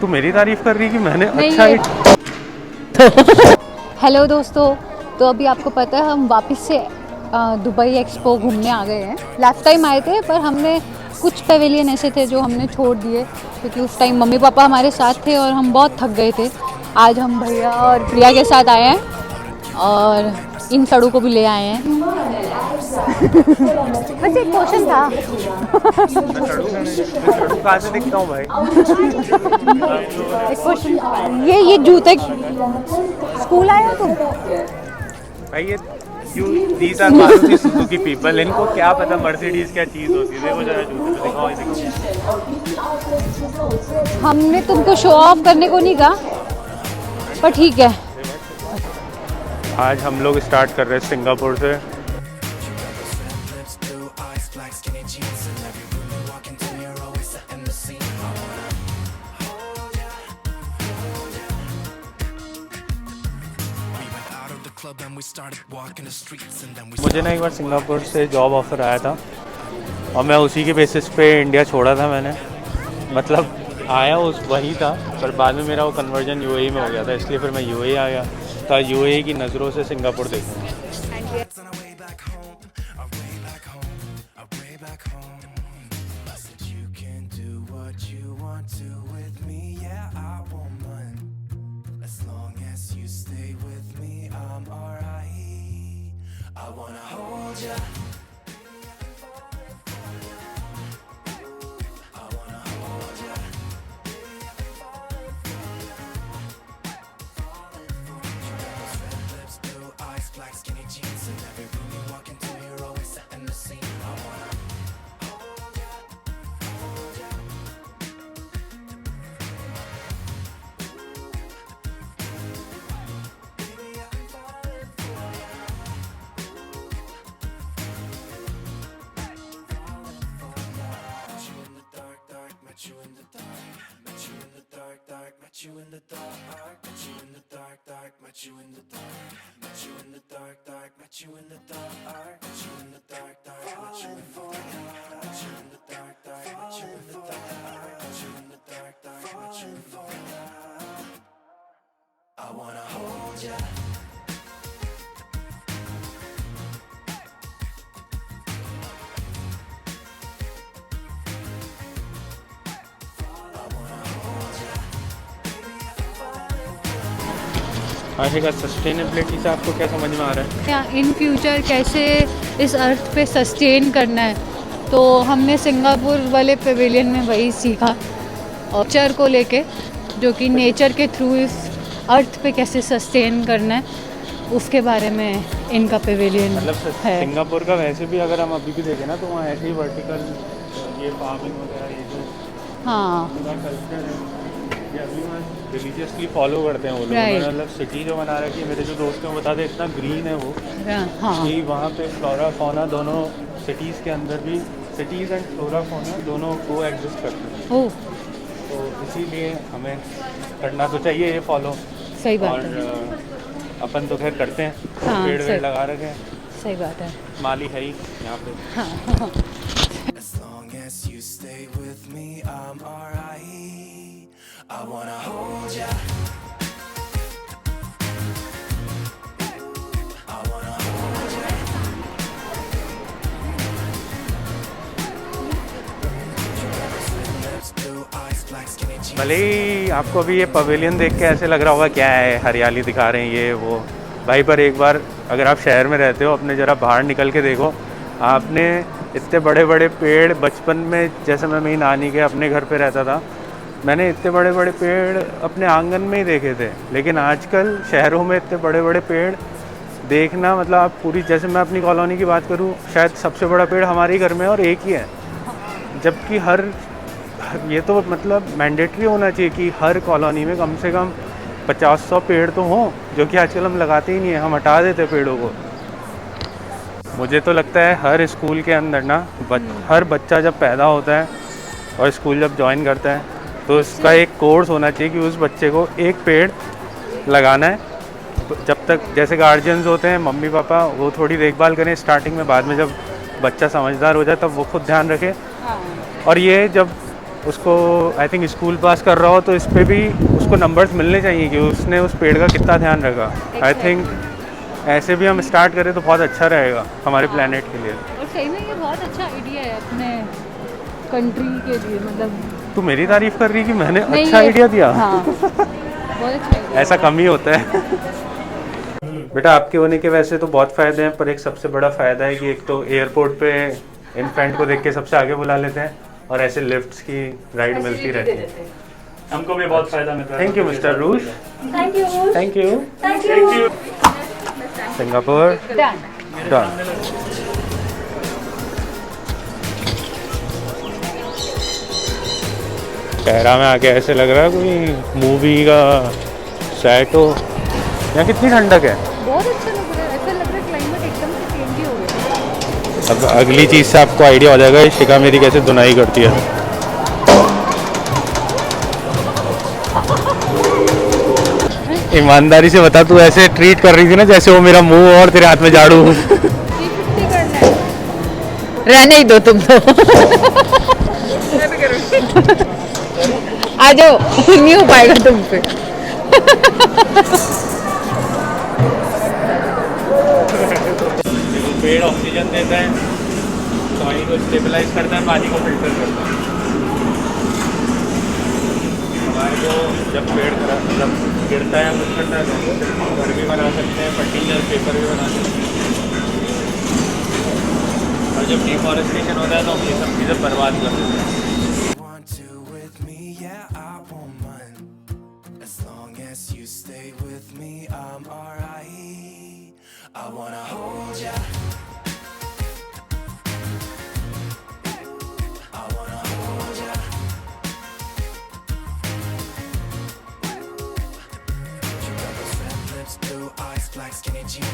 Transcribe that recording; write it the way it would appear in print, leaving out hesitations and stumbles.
तू मेरी तारीफ कर रही कि मैंने नहीं, अच्छा ये- ही हेलो दोस्तों, तो अभी आपको पता है हम वापस से दुबई एक्सपो घूमने आ गए हैं। लास्ट टाइम आए थे पर हमने कुछ पेवेलियन ऐसे थे जो हमने छोड़ दिए क्योंकि उस टाइम मम्मी पापा हमारे साथ थे और हम बहुत थक गए थे। आज हम भैया और प्रिया के साथ आए हैं और इन सड़ों को भी ले आए हैं। बस एक क्वेश्चन था। सड़ू कहाँ से दिखता हूँ भाई। एक क्वेश्चन, ये जूते स्कूल आए हो तुम? भाई ये these are Maruti Suzuki people, इनको क्या पता मर्सिडीज क्या चीज़ होती है। देखो जरा जूते पे दिखाओ, ये देखो। हमने तुमको शो ऑफ करने को नहीं कहा पर ठीक है। आज हम लोग स्टार्ट कर रहे हैं सिंगापुर से। मुझे ना एक बार सिंगापुर से जॉब ऑफ़र आया था और मैं उसी के बेसिस पे इंडिया छोड़ा था मैंने। मतलब आया उस वही था पर बाद में मेरा वो कन्वर्जन यूएई में हो गया था, इसलिए फिर मैं यूएई आ गया था। यूएई की नज़रों से सिंगापुर देखूँगा। आशिका, सस्टेनेबिलिटी से आपको क्या समझ में आ रहा है? या इन फ्यूचर कैसे इस अर्थ पे सस्टेन करना है, तो हमने सिंगापुर वाले पेवेलियन में वही सीखा और नेचर को लेके, जो कि नेचर के थ्रू इस अर्थ पे कैसे सस्टेन करना है उसके बारे में इनका पेवेलियन मतलब है। सिंगापुर का वैसे भी अगर हम अभी भी देखें ना तो वहाँ ऐसे ही वर्टिकल ये फार्मिंग वगैरह ये जो हाँ पूरा कल्चर है ये अभी वहाँ रिलीजियसली फॉलो करते हैं वो लोग। Right. मतलब सिटी जो बना रखी है, मेरे जो दोस्त हैं वो बताते इतना ग्रीन है वो हाँ कि वहाँ पे फ्लोरा फौना दोनों सिटीज़ के अंदर भी, सिटीज़ एंड फ्लोरा फौना दोनों को एग्जिस्ट करते हैं। ओ तो इसीलिए हमें करना तो चाहिए ये फॉलो। सही बात और है। अपन तो खैर करते हैं, हाँ, पेड़ सही। वेड़ लगा रखे हैं, सही बात है। माली है ही यहाँ पे। हाँ As long as you stay with me, I'm alright. I wanna hold ya. I wanna hold ya. Lips, blue eyes, black skinny jeans. भले ही आपको अभी ये पवेलियन देख के ऐसे लग रहा होगा क्या है, हरियाली दिखा रहे हैं ये वो भाई, पर एक बार अगर आप शहर में रहते हो अपने ज़रा बाहर निकल के देखो। आपने इतने बड़े बड़े पेड़ बचपन में, जैसे मैं मेरी नानी के अपने घर पे रहता था, मैंने इतने बड़े बड़े पेड़ अपने आंगन में ही देखे थे। लेकिन आजकल शहरों में इतने बड़े बड़े पेड़ देखना, मतलब आप पूरी, जैसे मैं अपनी कॉलोनी की बात करूं, शायद सबसे बड़ा पेड़ हमारे ही घर में है और एक ही है। जबकि ये तो मतलब मैंडेटरी होना चाहिए कि हर कॉलोनी में कम से कम 50-100 पेड़ तो हों, जो कि आजकल हम लगाते ही नहीं है, हम हटा देते पेड़ों को। मुझे तो लगता है हर स्कूल के अंदर ना हर बच्चा जब पैदा होता है और स्कूल जब ज्वाइन करता है तो उसका एक कोर्स होना चाहिए कि उस बच्चे को एक पेड़ लगाना है। जब तक जैसे गार्जियंस होते हैं, मम्मी पापा, वो थोड़ी देखभाल करें स्टार्टिंग में, बाद में जब बच्चा समझदार हो जाए तब वो खुद ध्यान रखे। और ये जब उसको आई थिंक स्कूल पास कर रहा हो तो इस पे भी उसको नंबर्स मिलने चाहिए कि उसने उस पेड़ का कितना ध्यान रखा। आई थिंक ऐसे भी हम स्टार्ट करें तो बहुत अच्छा रहेगा हमारे प्लेनेट के लिए। और सही में ये बहुत अच्छा आइडिया है अपने कंट्री के लिए, मतलब तू मेरी तारीफ कर रही कि मैंने नहीं, अच्छा ये- आइडिया दिया? हाँ बहुत अच्छा idea ऐसा है। कम ही होता है। बेटा आपके होने के वैसे तो बहुत फ़ायदे हैं, पर एक सबसे बड़ा फ़ायदा है कि एक तो एयरपोर्ट पे इन्फेंट को देख के सबसे आगे बुला लेते हैं और ऐसे लिफ्ट्स की राइड मिलती रहती है। हमको भी बहुत फायदा मिलता है। Thank you mister rush. Thank you. Thank you. Thank you. Singapore Done. Done. शहरा में आके ऐसे लग रहा है कोई मूवी का सेट हो। यहाँ कितनी ठंडक है। बहुत अच्छा लग रहा है, ऐसा लग रहा है क्लाइमेट एकदम से चेंज ही हो गया। अब अगली चीज़ से आपको आइडिया हो जाएगा ये शिका मेरी कैसे धुनाई करती है। ईमानदारी से बता, तू ऐसे ट्रीट कर रही थी ना जैसे वो मेरा मुंह और तेरे हाथ में झाड़ू। 350 करना है। रहने ही दो तुम तो। आ जाओ, नहीं हो पाएगा तुमसे। पेड़ ऑक्सीजन देता है, सॉइल को स्टेबलाइज करता है, पानी को फिल्टर करता है। हमारे को जब पेड़ मतलब गिरता है कुछ करता है तो सिर्फ घर भी बना सकते हैं, फर्टीलाइजर पेपर भी बना सकते हैं। और जब डिफॉरेस्टेशन होता है तो हम ये सब चीज़ें बर्बाद कर देते हैं। Want to with me, yeah, I won't mind. As long as you stay with me, I'm alright. I wanna hold ya. I wanna hold ya. You got those red lips, blue eyes, black skinny jeans.